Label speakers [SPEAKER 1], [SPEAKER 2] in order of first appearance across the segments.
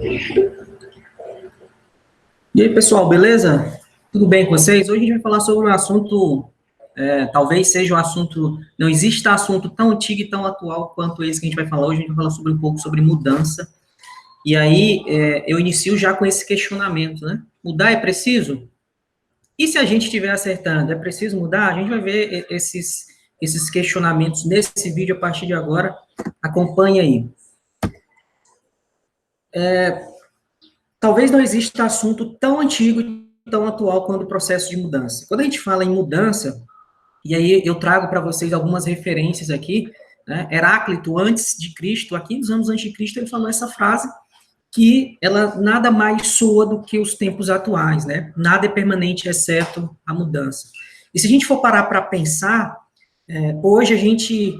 [SPEAKER 1] E aí, pessoal, beleza? Tudo bem com vocês? Hoje a gente vai falar sobre um assunto, talvez seja um assunto, não existe assunto tão antigo e tão atual quanto esse que a gente vai falar hoje. A gente vai falar sobre um pouco sobre mudança. E aí, eu inicio já com esse questionamento, né? Mudar é preciso? E se a gente estiver acertando, é preciso mudar? A gente vai ver esses questionamentos nesse vídeo a partir de agora. Acompanhe aí. Talvez não exista assunto tão antigo e tão atual quanto o processo de mudança. Quando a gente fala em mudança, e aí eu trago para vocês algumas referências aqui, né? Heráclito, antes de Cristo, aqui nos anos antes de Cristo, ele falou essa frase, que ela nada mais soa do que os tempos atuais, né? Nada é permanente, exceto a mudança. E se a gente for parar para pensar, hoje a gente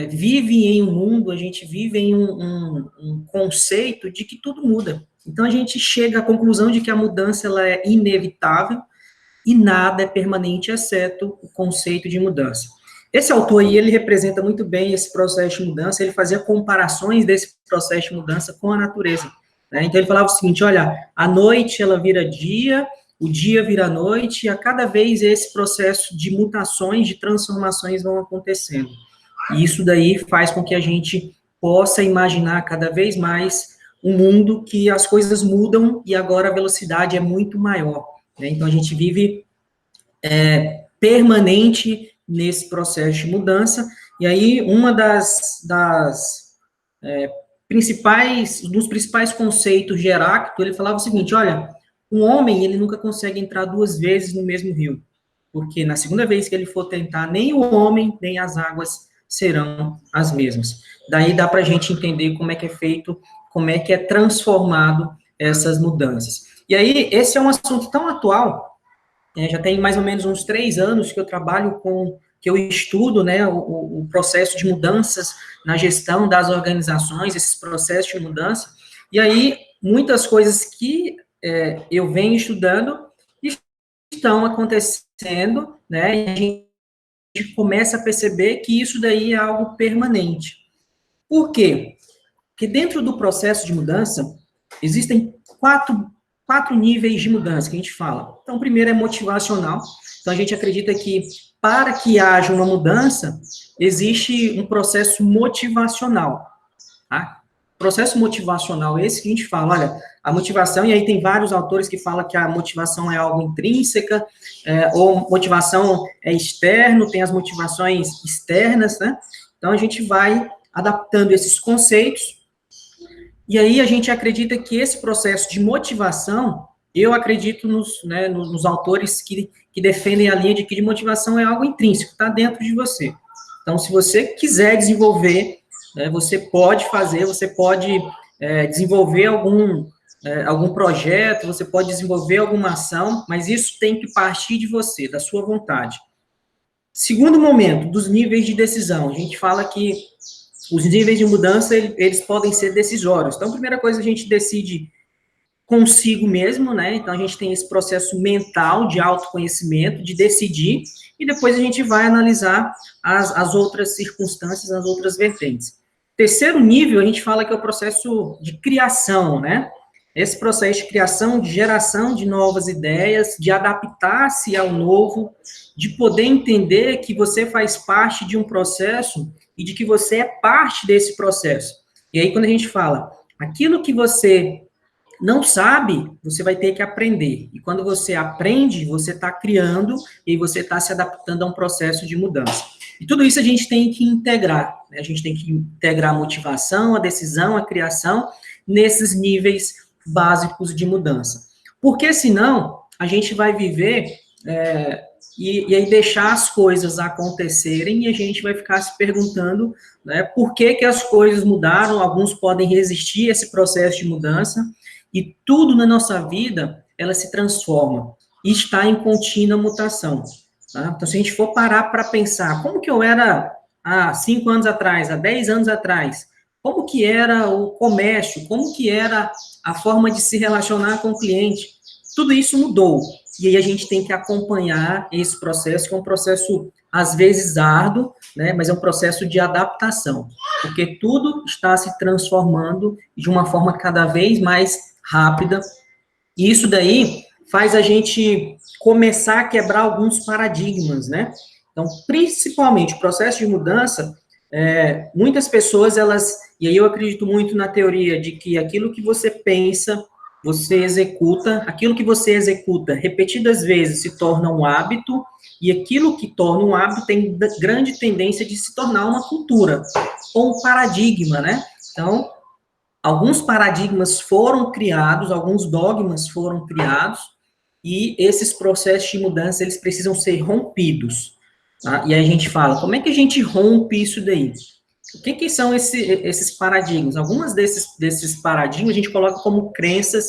[SPEAKER 1] vive em um mundo, a gente vive em um conceito de que tudo muda. Então a gente chega à conclusão de que a mudança ela é inevitável e nada é permanente, exceto o conceito de mudança. Esse autor aí, ele representa muito bem esse processo de mudança, ele fazia comparações desse processo de mudança com a natureza, né? Então ele falava o seguinte, olha, a noite ela vira dia, o dia vira noite, e a cada vez esse processo de mutações, de transformações vão acontecendo. E isso daí faz com que a gente possa imaginar cada vez mais um mundo que as coisas mudam e agora a velocidade é muito maior, né? Então a gente vive permanente nesse processo de mudança, e aí uma dos principais conceitos de Heráclito, ele falava o seguinte, olha, um homem, ele nunca consegue entrar duas vezes no mesmo rio, porque na segunda vez que ele for tentar, nem o homem, nem as águas serão as mesmas. Daí dá para a gente entender como é que é feito, como é que é transformado essas mudanças. E aí, esse é um assunto tão atual, já tem mais ou menos uns 3 anos que eu trabalho que eu estudo, né, o processo de mudanças na gestão das organizações, esses processos de mudança, e aí muitas coisas que eu venho estudando estão acontecendo, né, e a gente começa a perceber que isso daí é algo permanente. Por quê? Porque dentro do processo de mudança, existem quatro níveis de mudança que a gente fala. Então, o primeiro é motivacional. Então, a gente acredita que para que haja uma mudança, existe um processo motivacional. Tá? Processo motivacional esse que a gente fala, olha, a motivação, e aí tem vários autores que falam que a motivação é algo intrínseca, ou motivação é externo, tem as motivações externas, né? Então, a gente vai adaptando esses conceitos, e aí a gente acredita que esse processo de motivação, eu acredito nos autores que defendem a linha de que de motivação é algo intrínseco, está dentro de você. Então, se você quiser desenvolver, você pode fazer, você pode desenvolver algum projeto, você pode desenvolver alguma ação, mas isso tem que partir de você, da sua vontade. Segundo momento, dos níveis de decisão, a gente fala que os níveis de mudança, eles podem ser decisórios. Então, a primeira coisa, a gente decide consigo mesmo, né? Então, a gente tem esse processo mental de autoconhecimento, de decidir, e depois a gente vai analisar as outras circunstâncias, as outras vertentes. Terceiro nível, a gente fala que é o processo de criação, né? Esse processo de criação, de geração de novas ideias, de adaptar-se ao novo, de poder entender que você faz parte de um processo e de que você é parte desse processo. E aí, quando a gente fala, aquilo que você não sabe, você vai ter que aprender. E quando você aprende, você está criando e você está se adaptando a um processo de mudança. E tudo isso a gente tem que integrar, né? A gente tem que integrar a motivação, a decisão, a criação, nesses níveis básicos de mudança. Porque senão, a gente vai viver e aí deixar as coisas acontecerem e a gente vai ficar se perguntando, né, por que as coisas mudaram, alguns podem resistir a esse processo de mudança, e tudo na nossa vida, ela se transforma, e está em contínua mutação. Tá? Então, se a gente for parar para pensar, como que eu era há 5 anos atrás, há 10 anos atrás, como que era o comércio, como que era a forma de se relacionar com o cliente, tudo isso mudou. E aí a gente tem que acompanhar esse processo, que é um processo às vezes árduo, né, mas é um processo de adaptação, porque tudo está se transformando de uma forma cada vez mais rápida, e isso daí faz a gente começar a quebrar alguns paradigmas, né? Então, principalmente, o processo de mudança, muitas pessoas, elas, e aí eu acredito muito na teoria de que aquilo que você pensa, você executa, aquilo que você executa repetidas vezes se torna um hábito, e aquilo que torna um hábito tem grande tendência de se tornar uma cultura, ou um paradigma, né? Então, alguns paradigmas foram criados, alguns dogmas foram criados, e esses processos de mudança, eles precisam ser rompidos. Tá? E aí a gente fala, como é que a gente rompe isso daí? O que são esses paradigmas? Algumas desses paradigmas a gente coloca como crenças,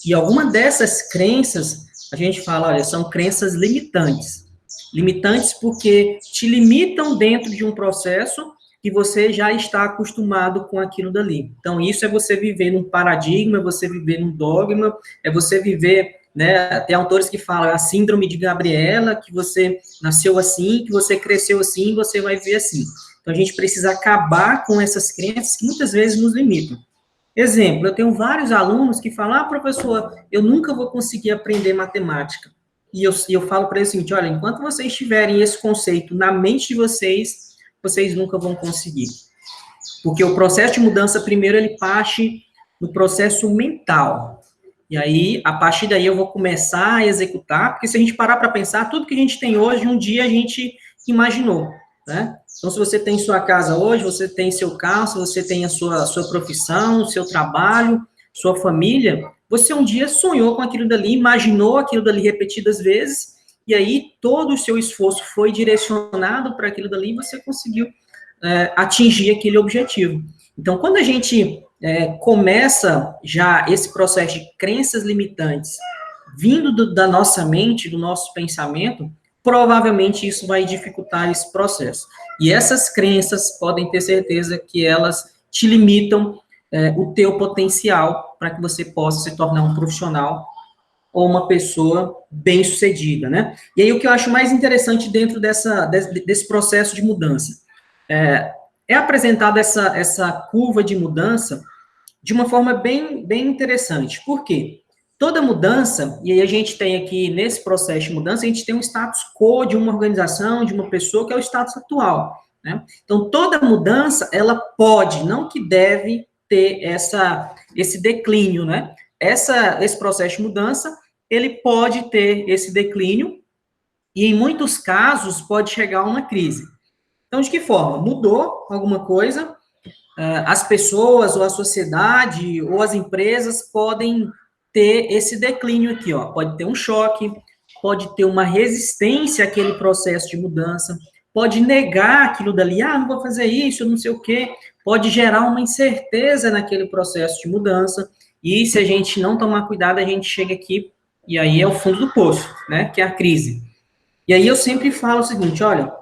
[SPEAKER 1] e alguma dessas crenças, a gente fala, olha, são crenças limitantes. Limitantes porque te limitam dentro de um processo que você já está acostumado com aquilo dali. Então, isso é você viver num paradigma, é você viver num dogma, é você viver, né, tem autores que falam a síndrome de Gabriela, que você nasceu assim, que você cresceu assim, você vai viver assim. Então, a gente precisa acabar com essas crenças que muitas vezes nos limitam. Exemplo, eu tenho vários alunos que falam, professor, eu nunca vou conseguir aprender matemática. E eu falo para eles o seguinte, olha, enquanto vocês tiverem esse conceito na mente de vocês, vocês nunca vão conseguir. Porque o processo de mudança, primeiro, ele parte no processo mental. E aí, a partir daí, eu vou começar a executar, porque se a gente parar para pensar, tudo que a gente tem hoje, um dia a gente imaginou, né? Então, se você tem sua casa hoje, você tem seu carro, se você tem a sua profissão, seu trabalho, sua família, você um dia sonhou com aquilo dali, imaginou aquilo dali repetidas vezes, e aí todo o seu esforço foi direcionado para aquilo dali e você conseguiu atingir aquele objetivo. Então, quando a gente começa já esse processo de crenças limitantes vindo da nossa mente, do nosso pensamento, provavelmente isso vai dificultar esse processo. E essas crenças, podem ter certeza que elas te limitam o teu potencial para que você possa se tornar um profissional ou uma pessoa bem-sucedida, né? E aí o que eu acho mais interessante dentro desse processo de mudança é apresentada essa curva de mudança de uma forma bem interessante. Por quê? Toda mudança, e aí a gente tem aqui, nesse processo de mudança, a gente tem um status quo de uma organização, de uma pessoa, que é o status atual, né? Então, toda mudança, ela pode, não que deve, ter esse declínio, né? Esse processo de mudança, ele pode ter esse declínio, e em muitos casos, pode chegar a uma crise. Então, de que forma? Mudou alguma coisa, as pessoas, ou a sociedade, ou as empresas podem ter esse declínio aqui, ó. Pode ter um choque, pode ter uma resistência àquele processo de mudança, pode negar aquilo dali, não vou fazer isso, não sei o quê, pode gerar uma incerteza naquele processo de mudança, e se a gente não tomar cuidado, a gente chega aqui, e aí é o fundo do poço, né, que é a crise. E aí eu sempre falo o seguinte, olha,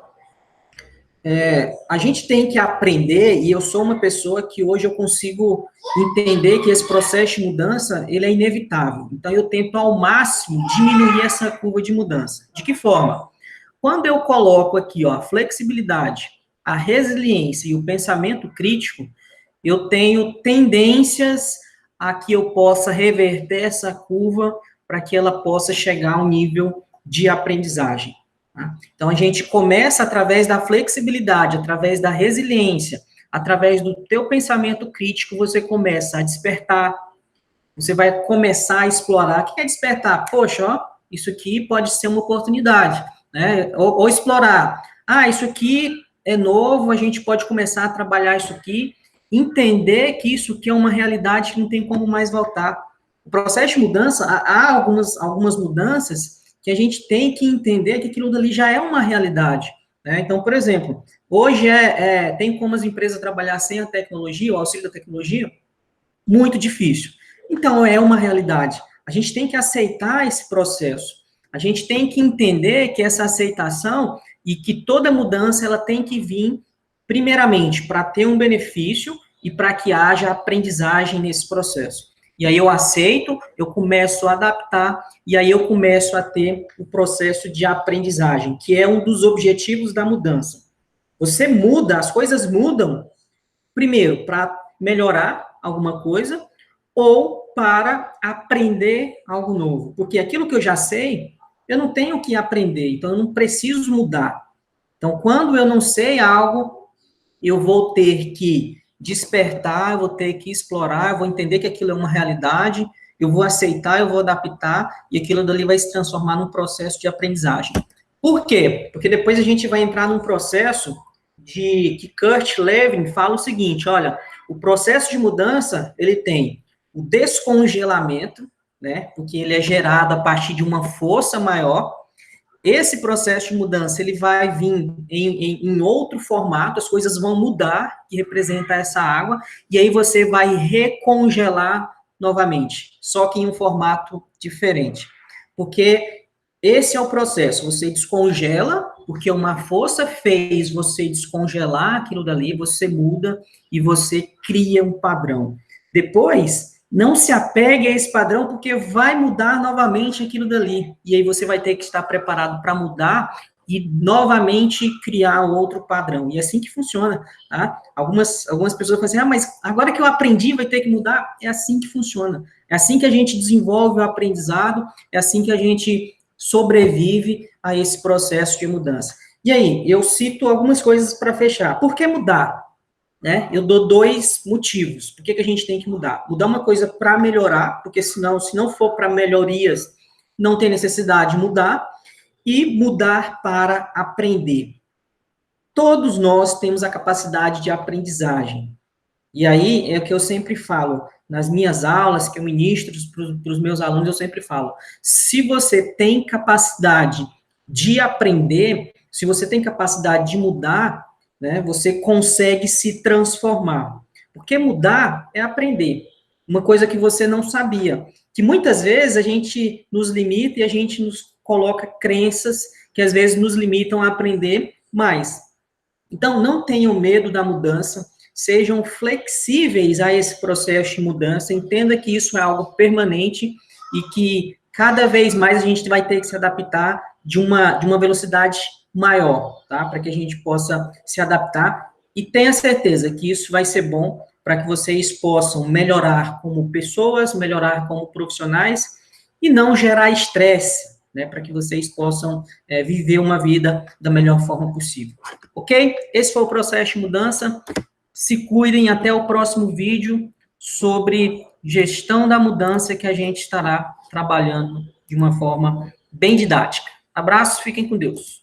[SPEAKER 1] a gente tem que aprender, e eu sou uma pessoa que hoje eu consigo entender que esse processo de mudança, ele é inevitável. Então, eu tento ao máximo diminuir essa curva de mudança. De que forma? Quando eu coloco aqui, ó, a flexibilidade, a resiliência e o pensamento crítico, eu tenho tendências a que eu possa reverter essa curva para que ela possa chegar a um nível de aprendizagem. Então, a gente começa através da flexibilidade, através da resiliência, através do teu pensamento crítico, você começa a despertar, você vai começar a explorar. O que é despertar? Poxa, ó, isso aqui pode ser uma oportunidade, né? Ou explorar. Isso aqui é novo, a gente pode começar a trabalhar isso aqui, entender que isso aqui é uma realidade que não tem como mais voltar. O processo de mudança, há algumas mudanças que a gente tem que entender que aquilo dali já é uma realidade, né? Então, por exemplo, hoje tem como as empresas trabalhar sem a tecnologia, o auxílio da tecnologia? Muito difícil. Então, é uma realidade. A gente tem que aceitar esse processo. A gente tem que entender que essa aceitação e que toda mudança, ela tem que vir, primeiramente, para ter um benefício e para que haja aprendizagem nesse processo. E aí eu aceito, eu começo a adaptar, e aí eu começo a ter o processo de aprendizagem, que é um dos objetivos da mudança. Você muda, as coisas mudam, primeiro, para melhorar alguma coisa, ou para aprender algo novo. Porque aquilo que eu já sei, eu não tenho que aprender, então eu não preciso mudar. Então, quando eu não sei algo, eu vou ter que despertar, eu vou ter que explorar, eu vou entender que aquilo é uma realidade, eu vou aceitar, eu vou adaptar, e aquilo dali vai se transformar num processo de aprendizagem. Por quê? Porque depois a gente vai entrar num processo de que Kurt Lewin fala o seguinte, olha, o processo de mudança, ele tem o descongelamento, né, porque ele é gerado a partir de uma força maior. Esse processo de mudança, ele vai vir em outro formato, as coisas vão mudar, que representa essa água, e aí você vai recongelar novamente, só que em um formato diferente. Porque esse é o processo, você descongela, porque uma força fez você descongelar aquilo dali, você muda e você cria um padrão. Depois, não se apegue a esse padrão, porque vai mudar novamente aquilo dali. E aí você vai ter que estar preparado para mudar e novamente criar outro padrão. E é assim que funciona, tá? Algumas pessoas falam assim, mas agora que eu aprendi, vai ter que mudar. É assim que funciona. É assim que a gente desenvolve o aprendizado, é assim que a gente sobrevive a esse processo de mudança. E aí, eu cito algumas coisas para fechar. Por que mudar? Né? Eu dou dois motivos. Por que a gente tem que mudar? Mudar uma coisa para melhorar, porque senão, se não for para melhorias, não tem necessidade de mudar. E mudar para aprender. Todos nós temos a capacidade de aprendizagem. E aí é o que eu sempre falo, nas minhas aulas, que eu ministro para os meus alunos, eu sempre falo, se você tem capacidade de aprender, se você tem capacidade de mudar, né, você consegue se transformar. Porque mudar é aprender. Uma coisa que você não sabia. Que muitas vezes a gente nos limita e a gente nos coloca crenças que às vezes nos limitam a aprender mais. Então, não tenham medo da mudança, sejam flexíveis a esse processo de mudança, entenda que isso é algo permanente e que cada vez mais a gente vai ter que se adaptar de uma velocidade maior, tá? Para que a gente possa se adaptar e tenha certeza que isso vai ser bom para que vocês possam melhorar como pessoas, melhorar como profissionais e não gerar estresse, né, para que vocês possam viver uma vida da melhor forma possível. Ok? Esse foi o processo de mudança. Se cuidem, até o próximo vídeo sobre gestão da mudança, que a gente estará trabalhando de uma forma bem didática. Abraços, fiquem com Deus.